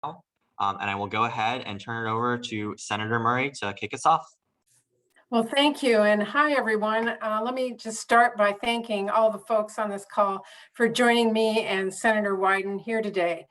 And I will go ahead and turn it over to Senator Murray to kick us off. Well, thank you. And hi, everyone. Let me just start by thanking all the folks on this call for joining me and Senator Wyden here today.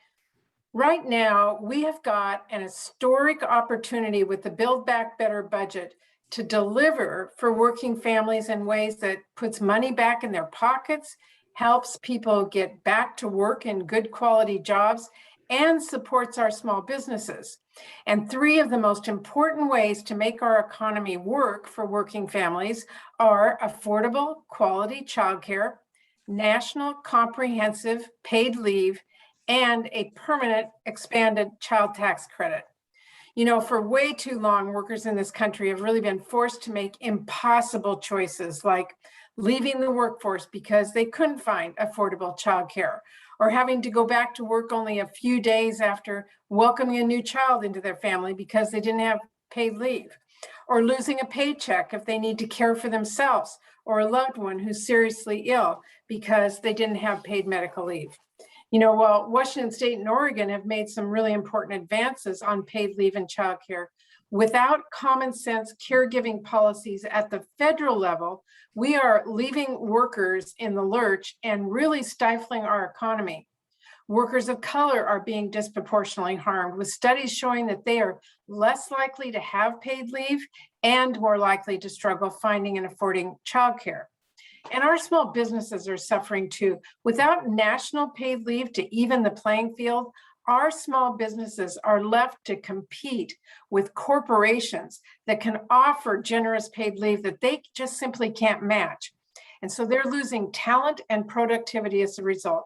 Right now, we have got an historic opportunity with the Build Back Better budget to deliver for working families in ways that puts money back in their pockets, helps people get back to work in good quality jobs, and supports our small businesses. And three of the most important ways to make our economy work for working families are affordable, quality childcare, national comprehensive paid leave, and a permanent expanded child tax credit. You know, for way too long, workers in this country have really been forced to make impossible choices like leaving the workforce because they couldn't find affordable childcare, or having to go back to work only a few days after welcoming a new child into their family because they didn't have paid leave, or losing a paycheck if they need to care for themselves or a loved one who's seriously ill because they didn't have paid medical leave. You know, while Washington State and Oregon have made some really important advances on paid leave and childcare, without common sense caregiving policies at the federal level, we are leaving workers in the lurch and really stifling our economy. Workers of color are being disproportionately harmed, with studies showing that they are less likely to have paid leave and more likely to struggle finding and affording childcare. And our small businesses are suffering too. Without national paid leave to even the playing field, our small businesses are left to compete with corporations that can offer generous paid leave that they just simply can't match. And so they're losing talent and productivity as a result.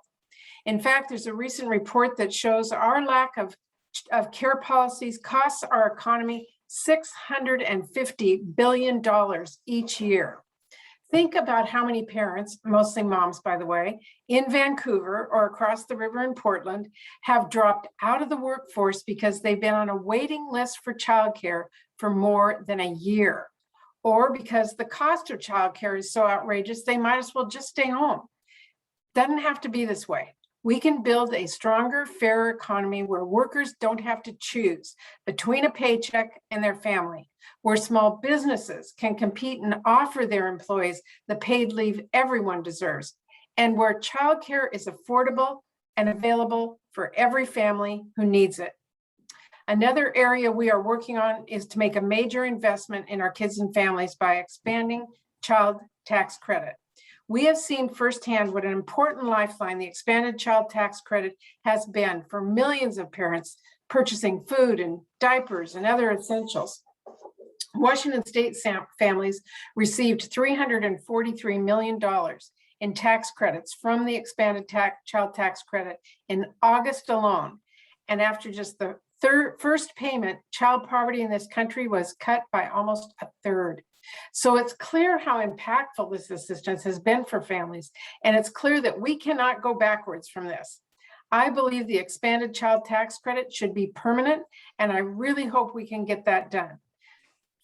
In fact, there's a recent report that shows our lack of care policies costs our economy $650 billion each year. Think about how many parents, mostly moms, by the way, in Vancouver or across the river in Portland have dropped out of the workforce because they've been on a waiting list for childcare for more than a year, or because the cost of childcare is so outrageous, they might as well just stay home. Doesn't have to be this way. We can build a stronger, fairer economy where workers don't have to choose between a paycheck and their family, where small businesses can compete and offer their employees the paid leave everyone deserves, and where childcare is affordable and available for every family who needs it. Another area we are working on is to make a major investment in our kids and families by expanding child tax credit. We have seen firsthand what an important lifeline the expanded child tax credit has been for millions of parents purchasing food and diapers and other essentials. Washington State families received $343 million in tax credits from the expanded child tax credit in August alone. And after just the first payment, child poverty in this country was cut by almost a third. So it's clear how impactful this assistance has been for families, and it's clear that we cannot go backwards from this. I believe the expanded child tax credit should be permanent, and I really hope we can get that done.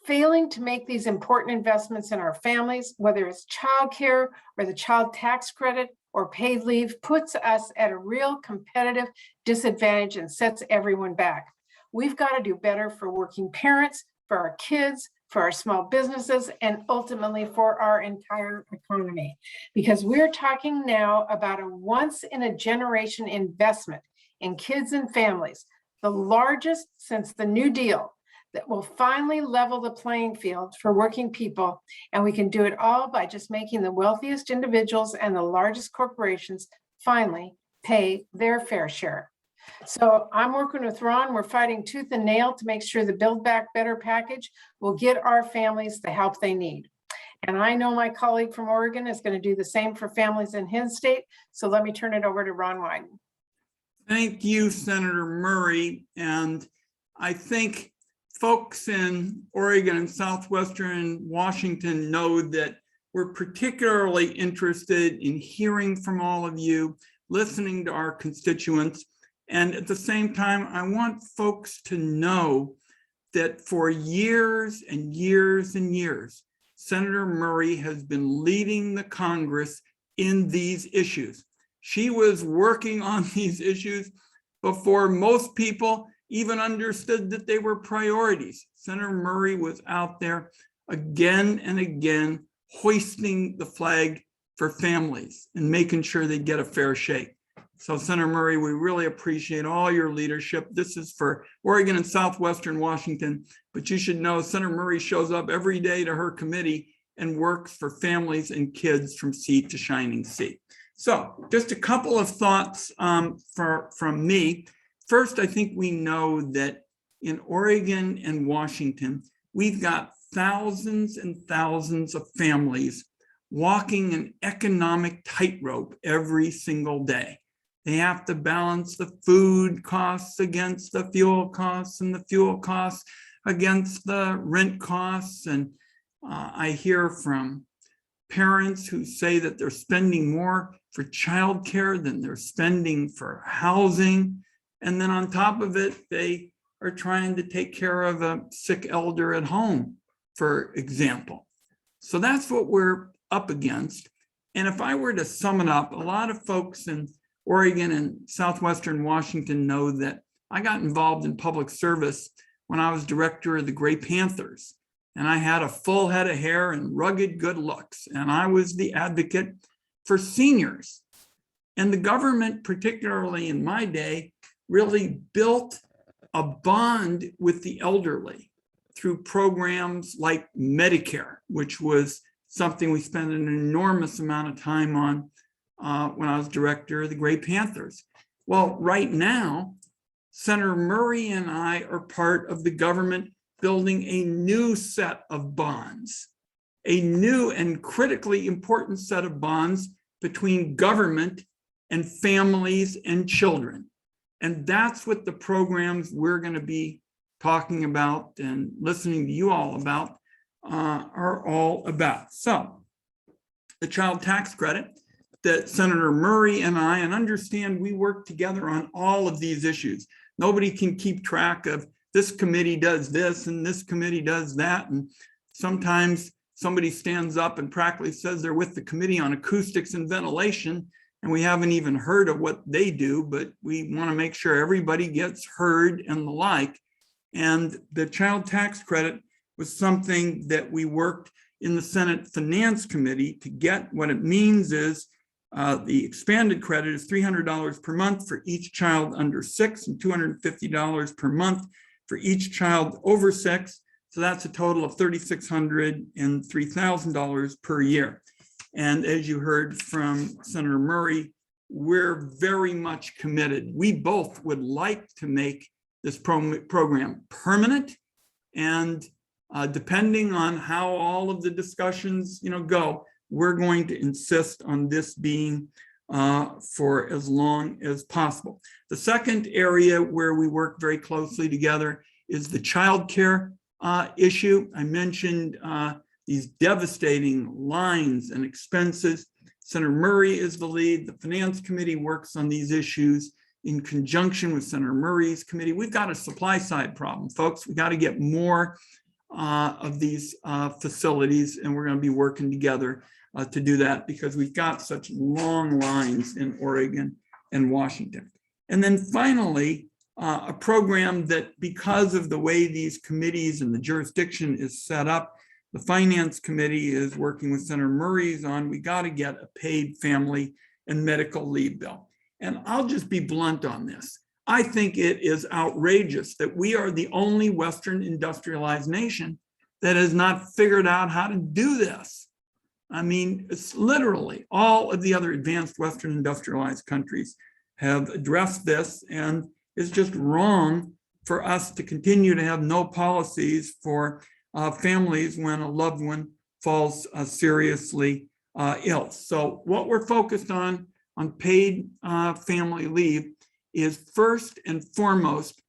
Failing to make these important investments in our families, whether it's childcare or the child tax credit or paid leave, puts us at a real competitive disadvantage and sets everyone back. We've got to do better for working parents, for our kids, for our small businesses, and ultimately for our entire economy. Because we're talking now about a once-in-a-generation investment in kids and families, the largest since the New Deal, that will finally level the playing field for working people. And we can do it all by just making the wealthiest individuals and the largest corporations finally pay their fair share. So I'm working with Ron. We're fighting tooth and nail to make sure the Build Back Better package will get our families the help they need. And I know my colleague from Oregon is going to do the same for families in his state. So let me turn it over to Ron Wyden. Thank you, Senator Murray. And I think folks in Oregon and Southwestern Washington know that we're particularly interested in hearing from all of you, listening to our constituents. And at the same time, I want folks to know that for years and years and years, Senator Murray has been leading the Congress in these issues. She was working on these issues before most people, even understood that they were priorities. Senator Murray was out there again and again, hoisting the flag for families and making sure they get a fair shake. So Senator Murray, we really appreciate all your leadership. This is for Oregon and Southwestern Washington, but you should know Senator Murray shows up every day to her committee and works for families and kids from sea to shining sea. So just a couple of thoughts from me. First, I think we know that in Oregon and Washington, we've got thousands and thousands of families walking an economic tightrope every single day. They have to balance the food costs against the fuel costs and the fuel costs against the rent costs. And I hear from parents who say that they're spending more for childcare than they're spending for housing. And then on top of it, they are trying to take care of a sick elder at home, for example. So that's what we're up against. And if I were to sum it up, a lot of folks in Oregon and Southwestern Washington know that I got involved in public service when I was director of the Gray Panthers. And I had a full head of hair and rugged good looks. And I was the advocate for seniors. And the government, particularly in my day, really built a bond with the elderly through programs like Medicare, which was something we spent an enormous amount of time on when I was director of the Gray Panthers. Well, right now, Senator Murray and I are part of the government building a new set of bonds, a new and critically important set of bonds between government and families and children. And that's what the programs we're going to be talking about and listening to you all about are all about. So the child tax credit that Senator Murray and I, and understand we work together on all of these issues. Nobody can keep track of this committee does this and this committee does that. And sometimes somebody stands up and practically says they're with the Committee on Acoustics and Ventilation, and we haven't even heard of what they do, but we want to make sure everybody gets heard and the like. And the child tax credit was something that we worked in the Senate Finance Committee to get. What it means is the expanded credit is $300 per month for each child under 6 and $250 per month for each child over 6. So that's a total of $3,600 and $3,000 per year. And as you heard from Senator Murray, we're very much committed. We both would like to make this program permanent, and depending on how all of the discussions go, we're going to insist on this being for as long as possible. The second area where we work very closely together is the childcare issue. I mentioned these devastating lines and expenses. Senator Murray is the lead. The Finance Committee works on these issues in conjunction with Senator Murray's committee. We've got a supply side problem, folks. We got to get more of these facilities, and we're going to be working together to do that because we've got such long lines in Oregon and Washington. And then finally, a program that, because of the way these committees and the jurisdiction is set up, the Finance Committee is working with Senator Murray's on. We got to get a paid family and medical leave bill. And I'll just be blunt on this. I think it is outrageous that we are the only Western industrialized nation that has not figured out how to do this. I mean, it's literally all of the other advanced Western industrialized countries have addressed this, and it's just wrong for us to continue to have no policies for families when a loved one falls seriously ill. So what we're focused on paid family leave is first and foremost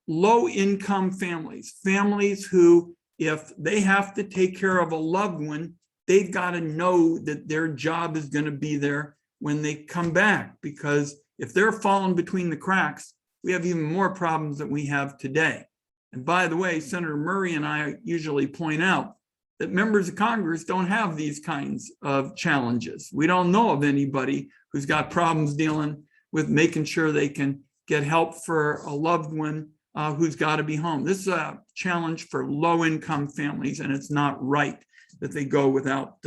low-income families, families who, if they have to take care of a loved one, they've got to know that their job is going to be there when they come back, because if they're falling between the cracks, we have even more problems than we have today. And by the way, Senator Murray and I usually point out that members of Congress don't have these kinds of challenges. We don't know of anybody who's got problems dealing with making sure they can get help for a loved one who's got to be home. This is a challenge for low-income families, and it's not right that they go without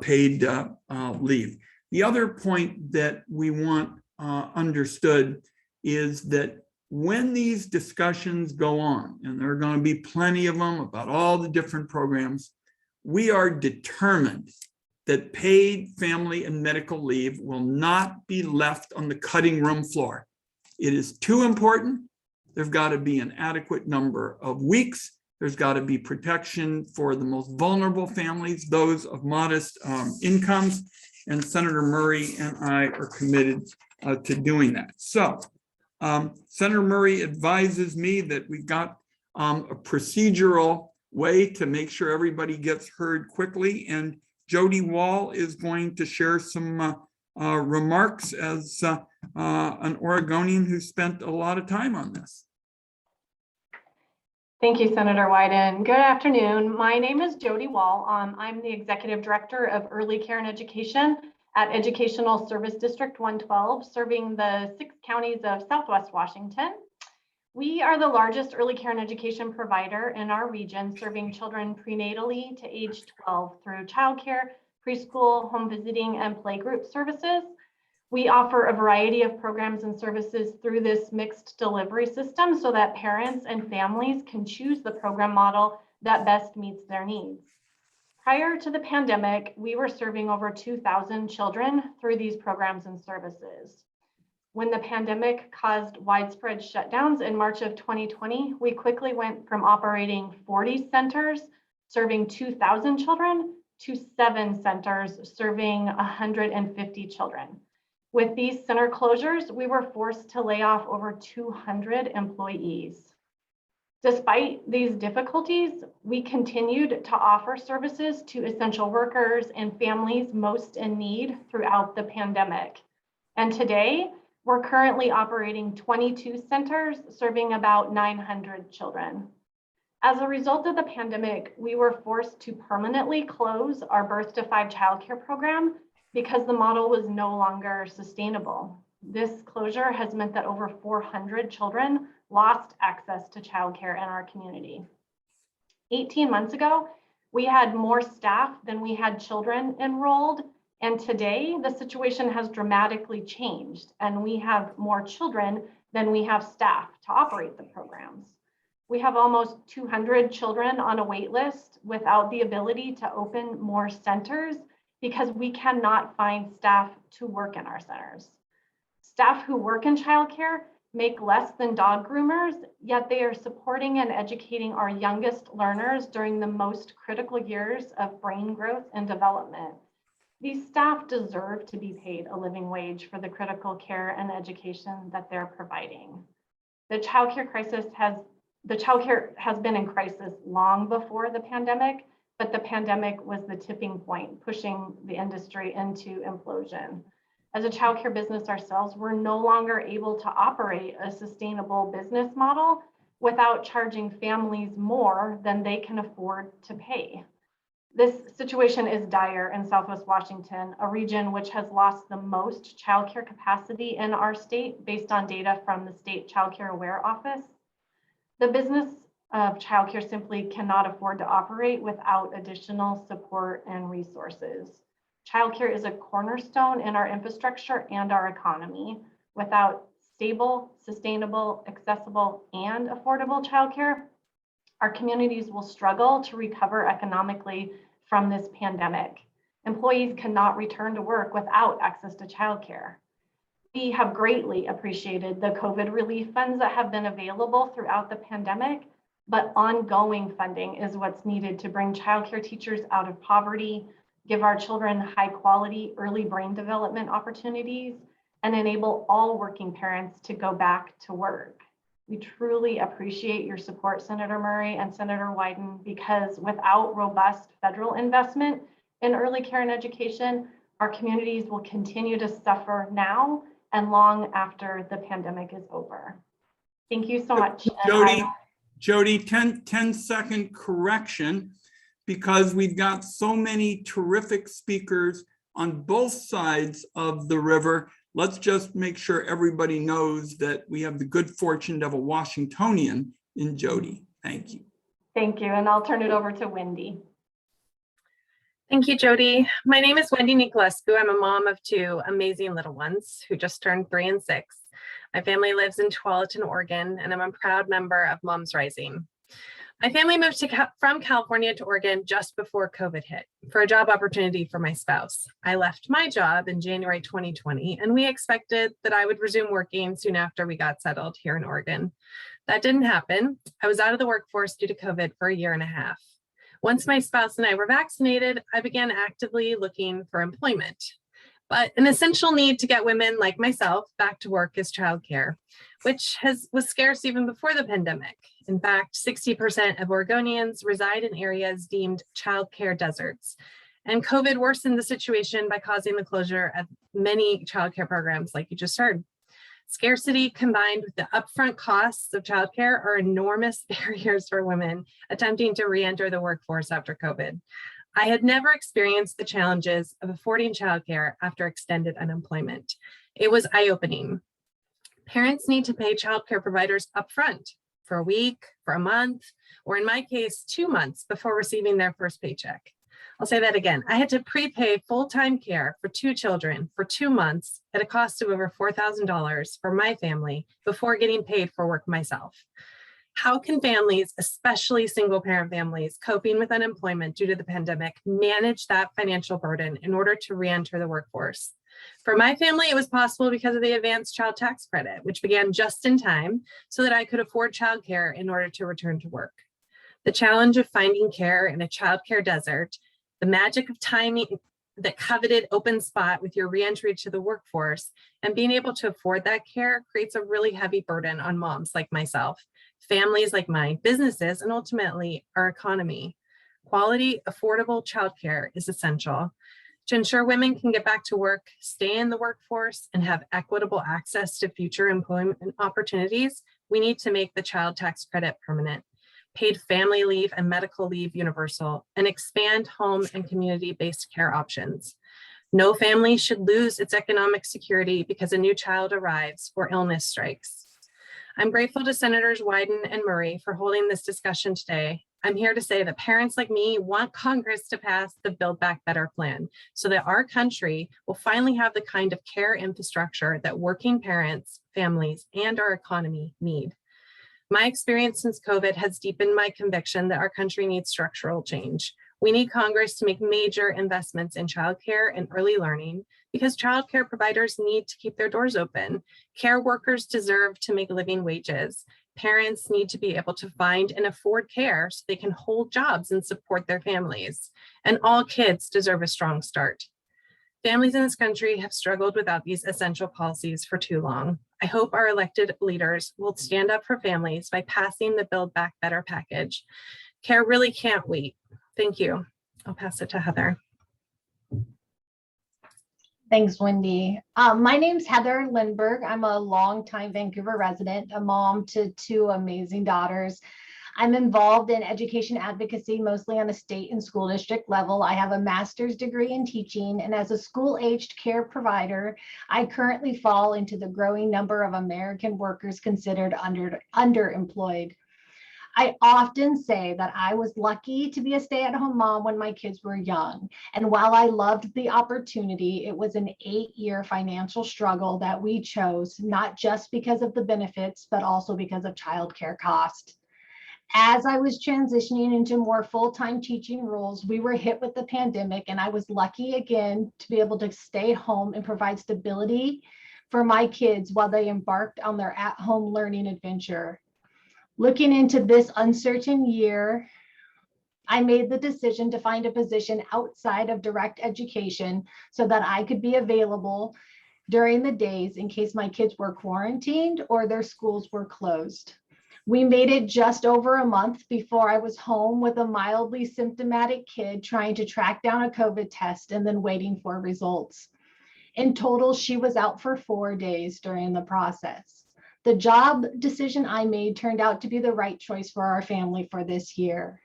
paid leave. The other point that we want understood is that when these discussions go on, and there are going to be plenty of them about all the different programs, we are determined that paid family and medical leave will not be left on the cutting room floor. It is too important. There's got to be an adequate number of weeks. There's got to be protection for the most vulnerable families, those of modest incomes, and Senator Murray and I are committed to doing that. So Senator Murray advises me that we've got a procedural way to make sure everybody gets heard quickly, and Jody Wall is going to share some remarks as an Oregonian who spent a lot of time on this. Thank you, Senator Wyden. Good afternoon. My name is Jody Wall. I'm the Executive Director of Early Care and Education at Educational Service District 112, serving the 6 counties of Southwest Washington. We are the largest early care and education provider in our region, serving children prenatally to age 12 through childcare, preschool, home visiting, and playgroup services. We offer a variety of programs and services through this mixed delivery system so that parents and families can choose the program model that best meets their needs. Prior to the pandemic, we were serving over 2,000 children through these programs and services. When the pandemic caused widespread shutdowns in March of 2020, we quickly went from operating 40 centers serving 2,000 children to 7 centers serving 150 children. With these center closures, we were forced to lay off over 200 employees. Despite these difficulties, we continued to offer services to essential workers and families most in need throughout the pandemic. And today, we're currently operating 22 centers serving about 900 children. As a result of the pandemic, we were forced to permanently close our Birth to 5 childcare program because the model was no longer sustainable. This closure has meant that over 400 children lost access to childcare in our community. 18 months ago, we had more staff than we had children enrolled, and today the situation has dramatically changed, and we have more children than we have staff to operate the programs. We have almost 200 children on a wait list without the ability to open more centers because we cannot find staff to work in our centers. Staff who work in childcare make less than dog groomers, yet they are supporting and educating our youngest learners during the most critical years of brain growth and development. These staff deserve to be paid a living wage for the critical care and education that they're providing. The childcare has been in crisis long before the pandemic, but the pandemic was the tipping point, pushing the industry into implosion. As a childcare business ourselves, we're no longer able to operate a sustainable business model without charging families more than they can afford to pay. This situation is dire in Southwest Washington, a region which has lost the most childcare capacity in our state based on data from the State Childcare Aware Office. The business of childcare simply cannot afford to operate without additional support and resources. Childcare is a cornerstone in our infrastructure and our economy. Without stable, sustainable, accessible, and affordable childcare, our communities will struggle to recover economically from this pandemic. Employees cannot return to work without access to childcare. We have greatly appreciated the COVID relief funds that have been available throughout the pandemic, but ongoing funding is what's needed to bring childcare teachers out of poverty, give our children high quality early brain development opportunities, and enable all working parents to go back to work. We truly appreciate your support, Senator Murray and Senator Wyden, because without robust federal investment in early care and education, our communities will continue to suffer now and long after the pandemic is over. Thank you so much. Jody, 10-second correction, because we've got so many terrific speakers on both sides of the river. let's just make sure everybody knows that we have the good fortune to have a Washingtonian in Jody. Thank you. Thank you, and I'll turn it over to Wendy. Thank you, Jody. My name is Wendy Nicolescu. I'm a mom of two amazing little ones who just turned 3 and 6. My family lives in Tualatin, Oregon, and I'm a proud member of Moms Rising. My family moved from California to Oregon just before COVID hit for a job opportunity for my spouse. I left my job in January 2020, and we expected that I would resume working soon after we got settled here in Oregon. That didn't happen. I was out of the workforce due to COVID for a year and a half. Once my spouse and I were vaccinated, I began actively looking for employment. But an essential need to get women like myself back to work is childcare, which was scarce even before the pandemic. In fact, 60% of Oregonians reside in areas deemed childcare deserts. And COVID worsened the situation by causing the closure of many childcare programs, like you just heard. Scarcity combined with the upfront costs of childcare are enormous barriers for women attempting to re-enter the workforce after COVID. I had never experienced the challenges of affording childcare after extended unemployment. It was eye-opening. Parents need to pay childcare providers upfront for a week, for a month, or in my case, 2 months before receiving their first paycheck. I'll say that again. I had to prepay full-time care for 2 children for 2 months at a cost of over $4,000 for my family before getting paid for work myself. How can families, especially single parent families coping with unemployment due to the pandemic, manage that financial burden in order to re-enter the workforce? For my family, it was possible because of the advanced child tax credit, which began just in time so that I could afford childcare in order to return to work. The challenge of finding care in a childcare desert, the magic of timing, that coveted open spot with your reentry to the workforce, and being able to afford that care creates a really heavy burden on moms like myself, families like mine, businesses, and ultimately our economy. Quality, affordable childcare is essential. To ensure women can get back to work, stay in the workforce, and have equitable access to future employment opportunities, we need to make the child tax credit permanent, paid family leave and medical leave universal, and expand home and community-based care options. No family should lose its economic security because a new child arrives or illness strikes. I'm grateful to Senators Wyden and Murray for holding this discussion today. I'm here to say that parents like me want Congress to pass the Build Back Better plan so that our country will finally have the kind of care infrastructure that working parents, families, and our economy need. My experience since COVID has deepened my conviction that our country needs structural change. We need Congress to make major investments in childcare and early learning because childcare providers need to keep their doors open. Care workers deserve to make living wages. Parents need to be able to find and afford care so they can hold jobs and support their families. And all kids deserve a strong start. Families in this country have struggled without these essential policies for too long. I hope our elected leaders will stand up for families by passing the Build Back Better package. Care really can't wait. Thank you. I'll pass it to Heather. Thanks, Wendy. My name's Heather Lindberg. I'm a longtime Vancouver resident, a mom to 2 amazing daughters. I'm involved in education advocacy, mostly on a state and school district level. I have a master's degree in teaching, and as a school-aged care provider, I currently fall into the growing number of American workers considered underemployed. I often say that I was lucky to be a stay-at-home mom when my kids were young. And while I loved the opportunity, it was an 8-year financial struggle that we chose, not just because of the benefits, but also because of childcare cost. As I was transitioning into more full-time teaching roles, we were hit with the pandemic, and I was lucky again to be able to stay home and provide stability for my kids while they embarked on their at-home learning adventure. Looking into this uncertain year, I made the decision to find a position outside of direct education so that I could be available during the days in case my kids were quarantined or their schools were closed. We made it just over a month before I was home with a mildly symptomatic kid trying to track down a COVID test and then waiting for results. In total, she was out for 4 days during the process. The job decision I made turned out to be the right choice for our family for this year.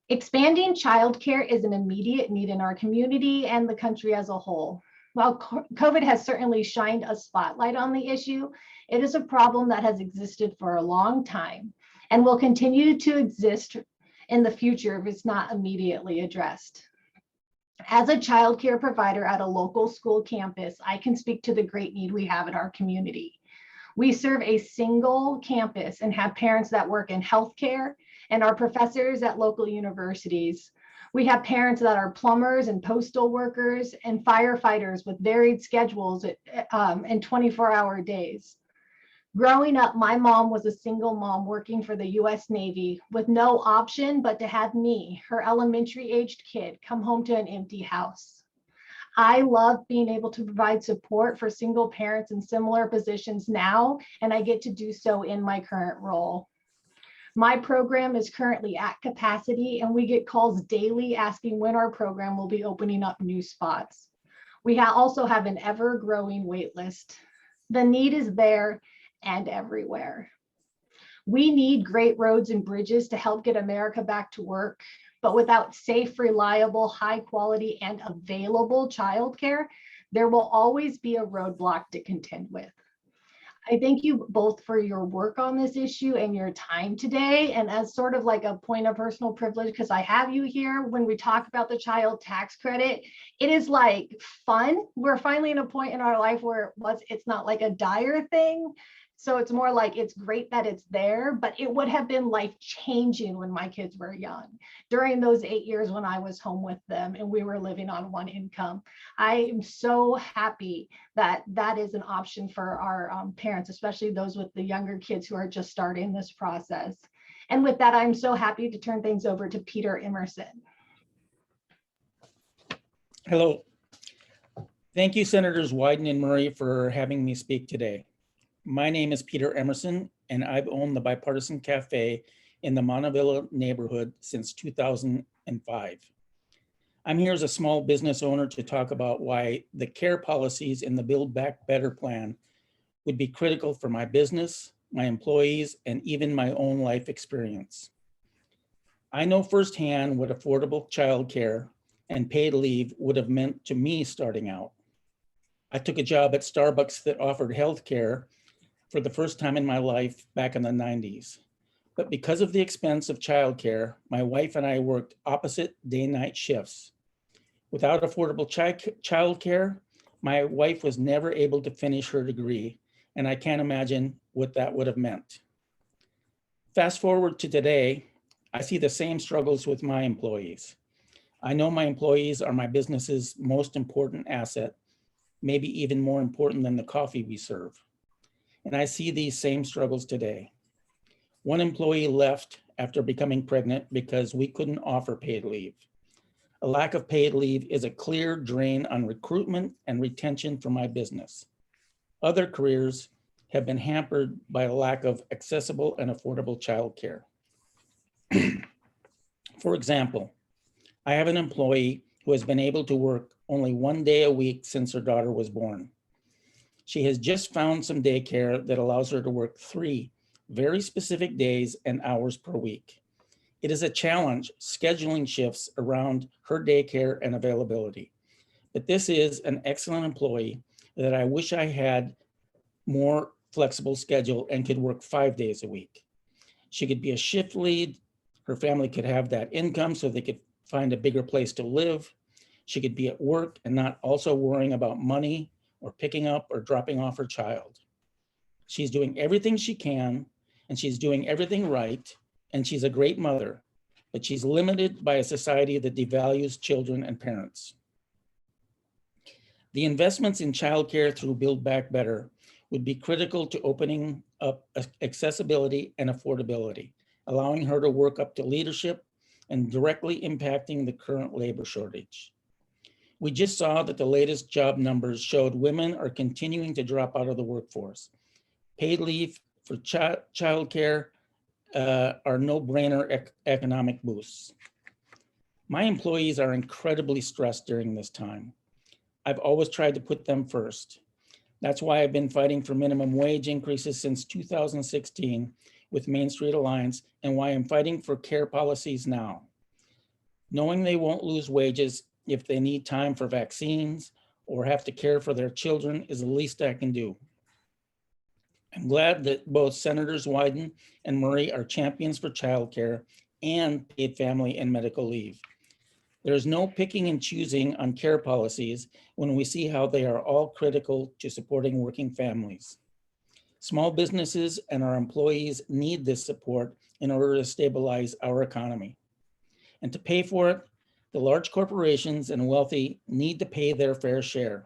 Expanding childcare is an immediate need in our community and the country as a whole. While COVID has certainly shined a spotlight on the issue, it is a problem that has existed for a long time and will continue to exist in the future if it's not immediately addressed. As a childcare provider at a local school campus, I can speak to the great need we have in our community. We serve a single campus and have parents that work in healthcare and are professors at local universities. We have parents that are plumbers and postal workers and firefighters with varied schedules and 24-hour days. Growing up, my mom was a single mom working for the US Navy with no option but to have me, her elementary aged kid, come home to an empty house. I love being able to provide support for single parents in similar positions now, and I get to do so in my current role. My program is currently at capacity, and we get calls daily asking when our program will be opening up new spots. We also have an ever-growing wait list. The need is there and everywhere. We need great roads and bridges to help get America back to work, but without safe, reliable, high quality, and available childcare, there will always be a roadblock to contend with. I thank you both for your work on this issue and your time today. And as sort of like a point of personal privilege, because I have you here, when we talk about the child tax credit, it is like fun. We're finally in a point in our life where it's not like a dire thing. So it's more like it's great that it's there, but it would have been life-changing when my kids were young. During those 8 years when I was home with them and we were living on one income, I am so happy that that is an option for our parents, especially those with the younger kids who are just starting this process. And with that, I'm so happy to turn things over to Peter Emerson. Hello. Thank you, Senators Wyden and Murray, for having me speak today. My name is Peter Emerson, and I've owned the Bipartisan Cafe in the Montevilla neighborhood since 2005. I'm here as a small business owner to talk about why the care policies in the Build Back Better plan would be critical for my business, my employees, and even my own life experience. I know firsthand what affordable childcare and paid leave would have meant to me starting out. I took a job at Starbucks that offered healthcare for the first time in my life back in the 90s. But because of the expense of childcare, my wife and I worked opposite day-night shifts. Without affordable childcare, my wife was never able to finish her degree, and I can't imagine what that would have meant. Fast forward to today, I see the same struggles with my employees. I know my employees are my business's most important asset, maybe even more important than the coffee we serve. And I see these same struggles today. One employee left after becoming pregnant because we couldn't offer paid leave. A lack of paid leave is a clear drain on recruitment and retention for my business. Other careers have been hampered by a lack of accessible and affordable childcare. For example, I have an employee who has been able to work only 1 day a week since her daughter was born. She has just found some daycare that allows her to work 3 very specific days and hours per week. It is a challenge scheduling shifts around her daycare and availability. But this is an excellent employee that I wish I had more flexible schedule and could work 5 days a week. She could be a shift lead. Her family could have that income so they could find a bigger place to live. She could be at work and not also worrying about money or picking up or dropping off her child. She's doing everything she can, and she's doing everything right, and she's a great mother, but she's limited by a society that devalues children and parents. The investments in childcare through Build Back Better would be critical to opening up accessibility and affordability, allowing her to work up to leadership and directly impacting the current labor shortage. We just saw that the latest job numbers showed women are continuing to drop out of the workforce. Paid leave for childcare are no-brainer economic boosts. My employees are incredibly stressed during this time. I've always tried to put them first. That's why I've been fighting for minimum wage increases since 2016 with Main Street Alliance, and why I'm fighting for care policies now. Knowing they won't lose wages if they need time for vaccines or have to care for their children is the least I can do. I'm glad that both Senators Wyden and Murray are champions for childcare and paid family and medical leave. There is no picking and choosing on care policies when we see how they are all critical to supporting working families. Small businesses and our employees need this support in order to stabilize our economy. And to pay for it, the large corporations and wealthy need to pay their fair share.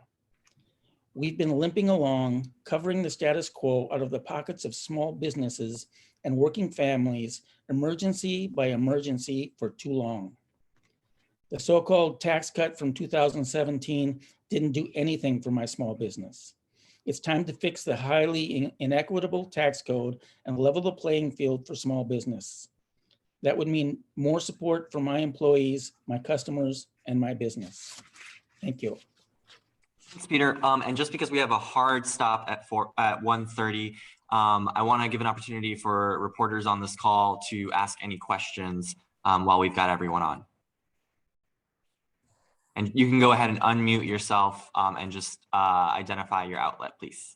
We've been limping along, covering the status quo out of the pockets of small businesses and working families, emergency by emergency, for too long. The so-called tax cut from 2017 didn't do anything for my small business. It's time to fix the highly inequitable tax code and level the playing field for small business. That would mean more support for my employees, my customers, and my business. Thank you. Thanks, Peter. And just because we have a hard stop at 1:30, I want to give an opportunity for reporters on this call to ask any questions while we've got everyone on. And you can go ahead and unmute yourself and just identify your outlet, please.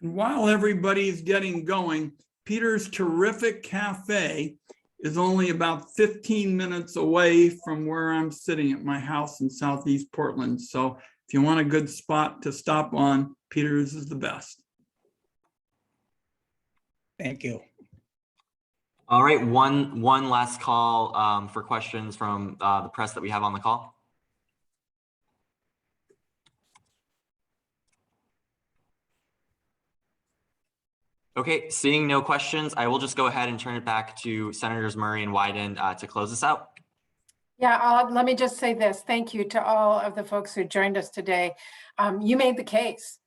And while everybody's getting going, Peter's terrific cafe is only about 15 minutes away from where I'm sitting at my house in Southeast Portland. So if you want a good spot to stop on, Peter's is the best. Thank you. All right, one last call for questions from the press that we have on the call. Okay, seeing no questions, I will just go ahead and turn it back to Senators Murray and Wyden to close this out. Yeah, let me just say this. Thank you to all of the folks who joined us today. You made the case.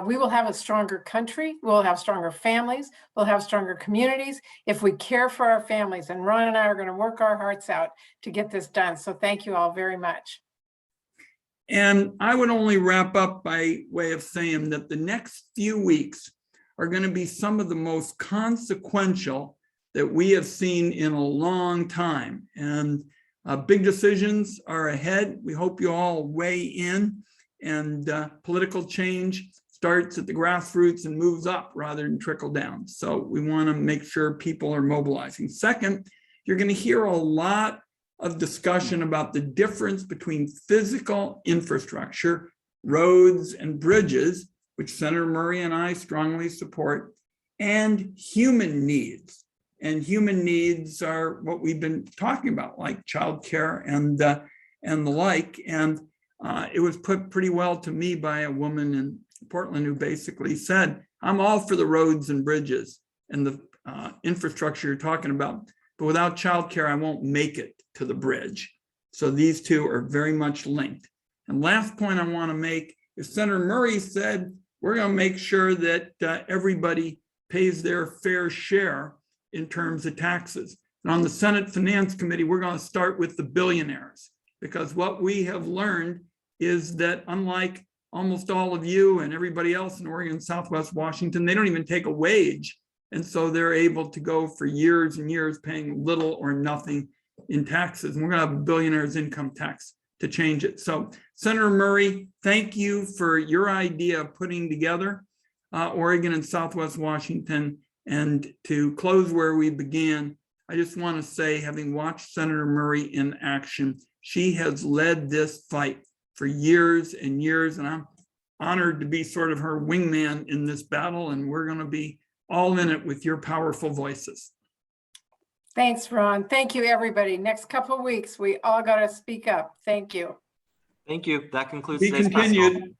We will have a stronger country. We'll have stronger families. We'll have stronger communities if we care for our families. And Ron and I are going to work our hearts out to get this done. So thank you all very much. And I would only wrap up by way of saying that the next few weeks are going to be some of the most consequential that we have seen in a long time. And big decisions are ahead. We hope you all weigh in, and political change starts at the grassroots and moves up rather than trickle down. So we want to make sure people are mobilizing. Second, you're going to hear a lot of discussion about the difference between physical infrastructure, roads and bridges, which Senator Murray and I strongly support, and human needs. And human needs are what we've been talking about, like childcare and the like. And it was put pretty well to me by a woman in Portland who basically said, I'm all for the roads and bridges and the infrastructure you're talking about, but without childcare, I won't make it to the bridge. So these two are very much linked. And last point I want to make is Senator Murray said, we're going to make sure that everybody pays their fair share in terms of taxes. And on the Senate Finance Committee, we're going to start with the billionaires, because what we have learned is that unlike almost all of you and everybody else in Oregon, Southwest Washington, they don't even take a wage. And so they're able to go for years and years paying little or nothing in taxes. And we're going to have a billionaire's income tax to change it. So Senator Murray, thank you for your idea of putting together Oregon and Southwest Washington. And to close where we began, I just want to say, having watched Senator Murray in action, she has led this fight for years and years, and I'm honored to be sort of her wingman in this battle, and we're going to be all in it with your powerful voices. Thanks, Ron. Thank you, everybody. Next couple of weeks, we all got to speak up. Thank you. Thank you. That concludes Be today's press call. continued.